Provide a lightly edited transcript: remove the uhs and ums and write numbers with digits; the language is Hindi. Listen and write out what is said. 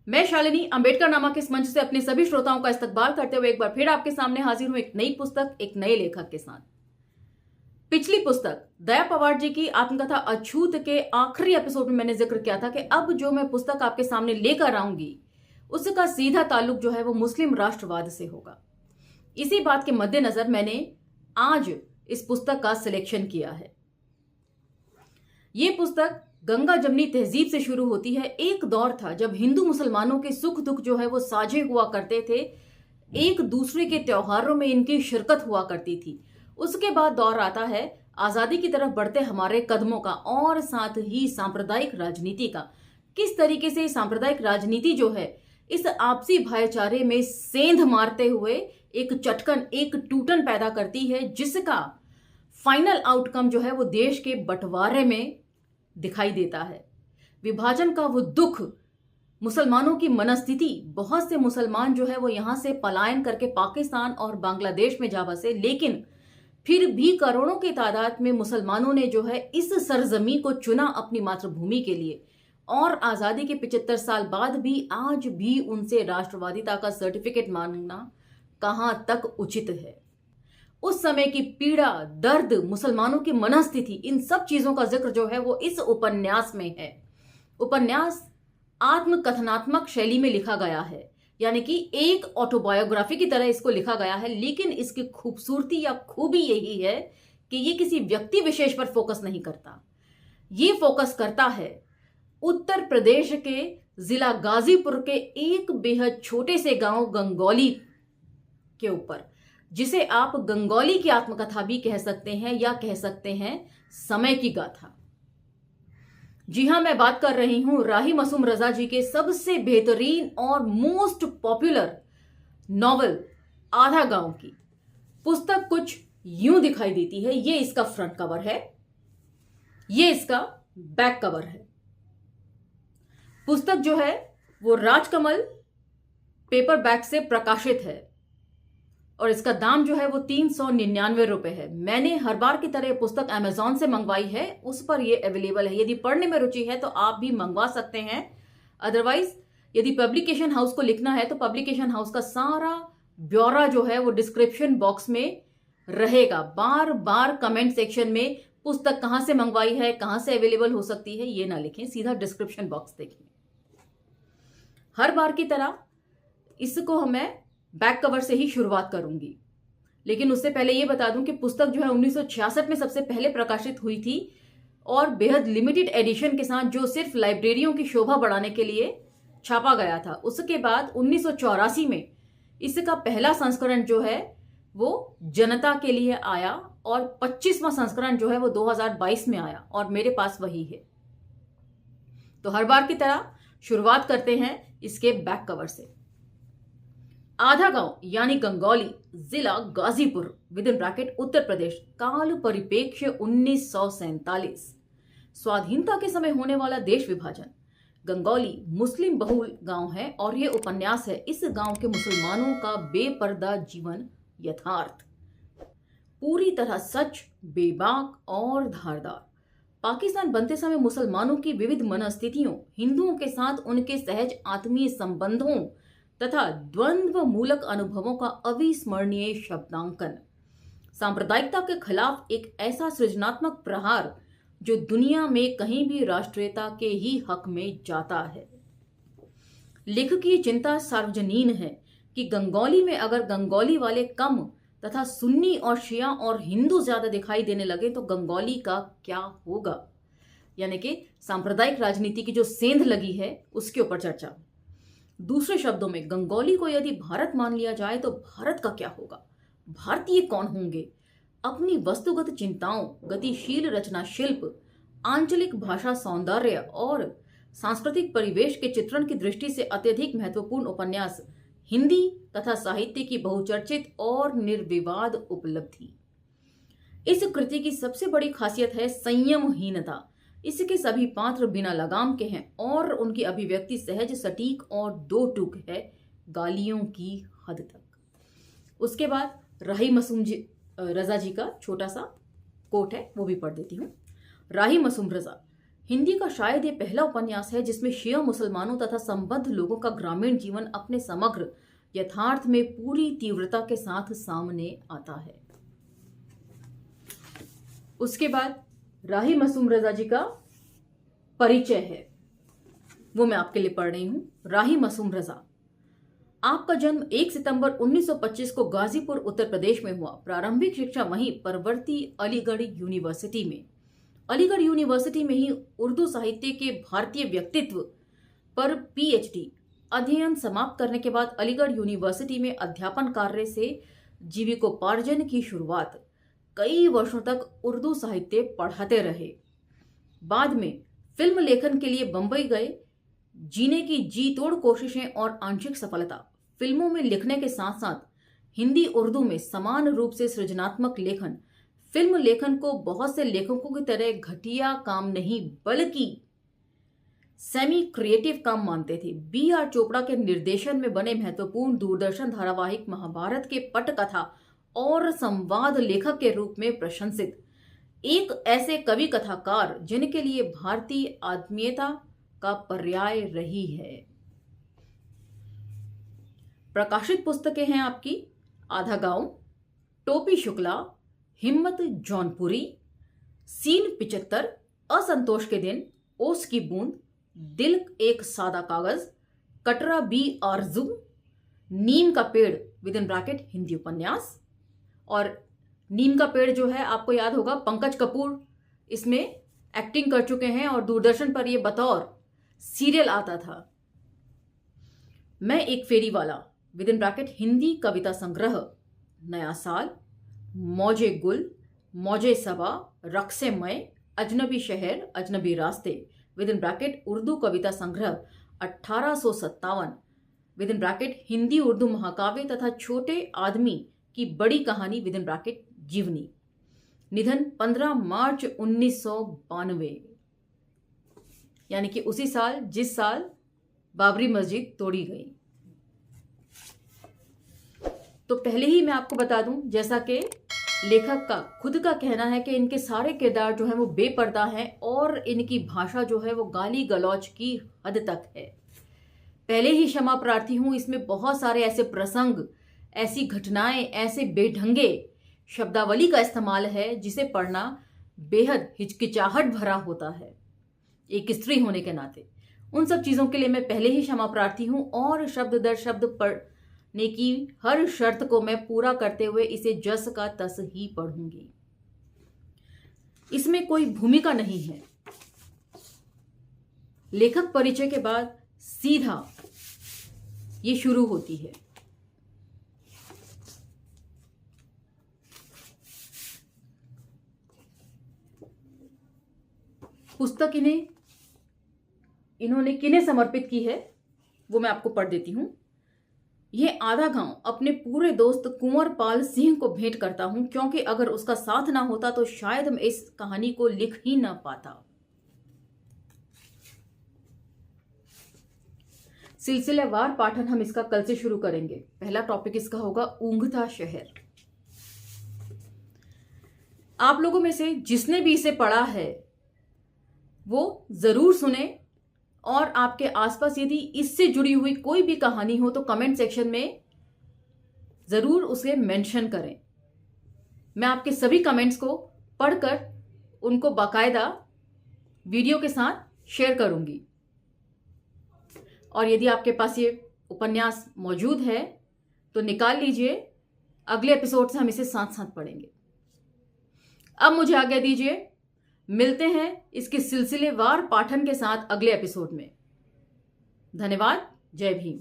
मैं शालिनी अंबेडकर नामा के इस मंच से अपने सभी श्रोताओं का इस्तकबाल करते हुए एक बार फिर आपके सामने हाजिर हूं एक नई पुस्तक, एक नए लेखक के साथ। पिछली पुस्तक दया पवार जी की आत्मकथा अछूत के आखिरी एपिसोड में मैंने जिक्र किया था कि अब जो मैं पुस्तक आपके सामने लेकर आऊंगी उसका सीधा ताल्लुक जो है वो मुस्लिम राष्ट्रवाद से होगा। इसी बात के मद्देनजर मैंने आज इस पुस्तक का सिलेक्शन किया है। यह पुस्तक गंगा जमनी तहजीब से शुरू होती है। एक दौर था जब हिंदू मुसलमानों के सुख दुख जो है वो साझे हुआ करते थे, एक दूसरे के त्योहारों में इनकी शिरकत हुआ करती थी। उसके बाद दौर आता है आजादी की तरफ बढ़ते हमारे कदमों का और साथ ही सांप्रदायिक राजनीति का। किस तरीके से सांप्रदायिक राजनीति जो है इस आपसी भाईचारे में सेंध मारते हुए एक चटकन, एक टूटन पैदा करती है, जिसका फाइनल आउटकम जो है वो देश के बंटवारे में दिखाई देता है। विभाजन का वो दुख, मुसलमानों की मनस्थिति, बहुत से मुसलमान जो है वो यहां से पलायन करके पाकिस्तान और बांग्लादेश में जा बसे, लेकिन फिर भी करोड़ों की तादाद में मुसलमानों ने जो है इस सरजमी को चुना अपनी मातृभूमि के लिए। और आजादी के 75 साल बाद भी आज भी उनसे राष्ट्रवादिता का सर्टिफिकेट मांगना कहां तक उचित है। उस समय की पीड़ा, दर्द, मुसलमानों की मनस्थिति, इन सब चीजों का जिक्र जो है वो इस उपन्यास में है। उपन्यास आत्मकथनात्मक शैली में लिखा गया है, यानी कि एक ऑटोबायोग्राफी की तरह इसको लिखा गया है, लेकिन इसकी खूबसूरती या खूबी यही है कि ये किसी व्यक्ति विशेष पर फोकस नहीं करता। ये फोकस करता है उत्तर प्रदेश के जिला गाजीपुर के एक बेहद छोटे से गांव गंगौली के ऊपर, जिसे आप गंगौली की आत्मकथा भी कह सकते हैं या कह सकते हैं समय की गाथा। जी हां, मैं बात कर रही हूं राही मासूम रजा जी के सबसे बेहतरीन और मोस्ट पॉपुलर नॉवल आधा गांव की। पुस्तक कुछ यूं दिखाई देती है। ये इसका फ्रंट कवर है, ये इसका बैक कवर है। पुस्तक जो है वो राजकमल पेपर बैक से प्रकाशित है और इसका दाम जो है वो 399 रुपए है। मैंने हर बार की तरह पुस्तक अमेजॉन से मंगवाई है, उस पर ये अवेलेबल है। यदि पढ़ने में रुचि है तो आप भी मंगवा सकते हैं। अदरवाइज यदि पब्लिकेशन हाउस को लिखना है तो पब्लिकेशन हाउस का सारा ब्यौरा जो है वो डिस्क्रिप्शन बॉक्स में रहेगा। बार बार कमेंट सेक्शन में पुस्तक कहां से मंगवाई है, कहां से अवेलेबल हो सकती है, ये ना लिखें, सीधा डिस्क्रिप्शन बॉक्स देखें। हर बार की तरह इसको मैं बैक कवर से ही शुरुआत करूंगी, लेकिन उससे पहले यह बता दूं कि पुस्तक जो है 1966 में सबसे पहले प्रकाशित हुई थी और बेहद लिमिटेड एडिशन के साथ, जो सिर्फ लाइब्रेरियों की शोभा बढ़ाने के लिए छापा गया था। उसके बाद 1984 में इसका पहला संस्करण जो है वो जनता के लिए आया और 25वां संस्करण जो है वो 2022 में आया और मेरे पास वही है। तो हर बार की तरह शुरुआत करते हैं इसके बैक कवर से। आधा गांव यानी गंगौली, जिला गाजीपुर विदिन ब्रैकेट उत्तर प्रदेश, काल परिप्रेक्ष्य 1947, स्वाधीनता के समय होने वाला देश विभाजन। गंगौली मुस्लिम बहुल गांव है और यह उपन्यास है इस गांव के मुसलमानों का बेपर्दा जीवन यथार्थ, पूरी तरह सच, बेबाक और धारदार। पाकिस्तान बनते समय मुसलमानों की विविध मनस्थितियों, हिंदुओं के साथ उनके सहज आत्मीय संबंधों तथा द्वंद्व मूलक अनुभवों का अविस्मरणीय शब्दांकन। सांप्रदायिकता के खिलाफ एक ऐसा सृजनात्मक प्रहार जो दुनिया में कहीं भी राष्ट्रीयता के ही हक में जाता है। लेखक की चिंता सार्वजनीन है कि गंगौली में अगर गंगौली वाले कम तथा सुन्नी और शिया और हिंदू ज्यादा दिखाई देने लगे तो गंगौली का क्या होगा, यानी कि सांप्रदायिक राजनीति की जो सेंध लगी है उसके ऊपर चर्चा। दूसरे शब्दों में, गंगौली को यदि भारत मान लिया जाए तो भारत का क्या होगा, भारतीय कौन होंगे। अपनी वस्तुगत चिंताओं, गतिशील रचना शिल्प, आंचलिक भाषा सौंदर्य और सांस्कृतिक परिवेश के चित्रण की दृष्टि से अत्यधिक महत्वपूर्ण उपन्यास, हिंदी तथा साहित्य की बहुचर्चित और निर्विवाद उपलब्धि। इस कृति की सबसे बड़ी खासियत है संयमहीनता। इसके सभी पात्र बिना लगाम के हैं और उनकी अभिव्यक्ति सहज, सटीक और दो टूक है, गालियों की हद तक। उसके बाद राही मासूम रजा जी का छोटा सा कोट है, वो भी पढ़ देती हूँ। राही मासूम रजा, हिंदी का शायद ये पहला उपन्यास है जिसमें शिया मुसलमानों तथा संबद्ध लोगों का ग्रामीण जीवन अपने समग्र यथार्थ में पूरी तीव्रता के साथ सामने आता है। उसके बाद राही मासूम रजा जी का परिचय है, वो मैं आपके लिए पढ़ रही हूं। राही मासूम रजा, आपका जन्म 1 सितंबर 1925 को गाजीपुर उत्तर प्रदेश में हुआ। प्रारंभिक शिक्षा वहीं परवर्ती अलीगढ़ यूनिवर्सिटी में। अलीगढ़ यूनिवर्सिटी में ही उर्दू साहित्य के भारतीय व्यक्तित्व पर पीएचडी अध्ययन समाप्त करने के बाद अलीगढ़ यूनिवर्सिटी में अध्यापन कार्य से जीविकोपार्जन की शुरुआत। कई वर्षों तक उर्दू साहित्य पढ़ाते रहे। बाद में फिल्म लेखन के लिए बंबई गए। जीने की जी तोड़ कोशिशें और आंशिक सफलता। फिल्मों में लिखने के साथ साथ हिंदी उर्दू में समान रूप से सृजनात्मक लेखन। फिल्म लेखन को बहुत से लेखकों की तरह घटिया काम नहीं बल्कि सेमी क्रिएटिव काम मानते थे। B.R. चोपड़ा के निर्देशन में बने महत्वपूर्ण दूरदर्शन धारावाहिक महाभारत के पटकथा और संवाद लेखक के रूप में प्रशंसित एक ऐसे कवि कथाकार जिनके लिए भारतीय आत्मीयता का पर्याय रही है। प्रकाशित पुस्तकें हैं आपकी आधा गांव, टोपी शुक्ला, हिम्मत जौनपुरी, सीन 75, असंतोष के दिन, ओस की बूंद, दिल एक सादा कागज, कटरा बी आरजू, नीम का पेड़ विद इन ब्रैकेट हिंदी उपन्यास। और नीम का पेड़ जो है आपको याद होगा, पंकज कपूर इसमें एक्टिंग कर चुके हैं और दूरदर्शन पर यह बतौर सीरियल आता था। मैं एक फेरी वाला विद इन ब्रैकेट हिंदी कविता संग्रह, नया साल, मौजे गुल, मौजे सबा, रक्से मय, अजनबी शहर, अजनबी रास्ते विद इन ब्रैकेट उर्दू कविता संग्रह 1857 with in bracket Hindi Urdu महाकाव्य तथा छोटे आदमी की बड़ी कहानी विद इन ब्रैकेट जीवनी। निधन 15 मार्च 1992, यानी कि उसी साल जिस साल बाबरी मस्जिद तोड़ी गई। तो पहले ही मैं आपको बता दूं, जैसा कि लेखक का खुद का कहना है कि इनके सारे किरदार जो हैं वो बेपर्दा हैं और इनकी भाषा जो है वो गाली गलौज की हद तक है। पहले ही क्षमा प्रार्थी हूं, इसमें बहुत सारे ऐसे प्रसंग, ऐसी घटनाएं, ऐसे बेढंगे शब्दावली का इस्तेमाल है जिसे पढ़ना बेहद हिचकिचाहट भरा होता है एक स्त्री होने के नाते। उन सब चीजों के लिए मैं पहले ही क्षमा प्रार्थी हूं और शब्द दर शब्द पढ़ने की हर शर्त को मैं पूरा करते हुए इसे जस का तस ही पढ़ूंगी। इसमें कोई भूमिका नहीं है। लेखक परिचय के बाद सीधा ये शुरू होती है। पुस्तक इन्होंने किन्हें समर्पित की है वो मैं आपको पढ़ देती हूं। यह आधा गांव अपने पूरे दोस्त कुंवर पाल सिंह को भेंट करता हूं, क्योंकि अगर उसका साथ ना होता तो शायद मैं इस कहानी को लिख ही ना पाता। सिलसिलेवार पाठन हम इसका कल से शुरू करेंगे। पहला टॉपिक इसका होगा ऊंघता शहर। आप लोगों में से जिसने भी इसे पढ़ा है वो जरूर सुने, और आपके आसपास यदि इससे जुड़ी हुई कोई भी कहानी हो तो कमेंट सेक्शन में जरूर उसे मेंशन करें। मैं आपके सभी कमेंट्स को पढ़कर उनको बाकायदा वीडियो के साथ शेयर करूंगी। और यदि आपके पास ये उपन्यास मौजूद है तो निकाल लीजिए, अगले एपिसोड से हम इसे साथ साथ पढ़ेंगे। अब मुझे आज्ञा दीजिए, मिलते हैं इसके सिलसिलेवार पाठन के साथ अगले एपिसोड में। धन्यवाद। जय भीम।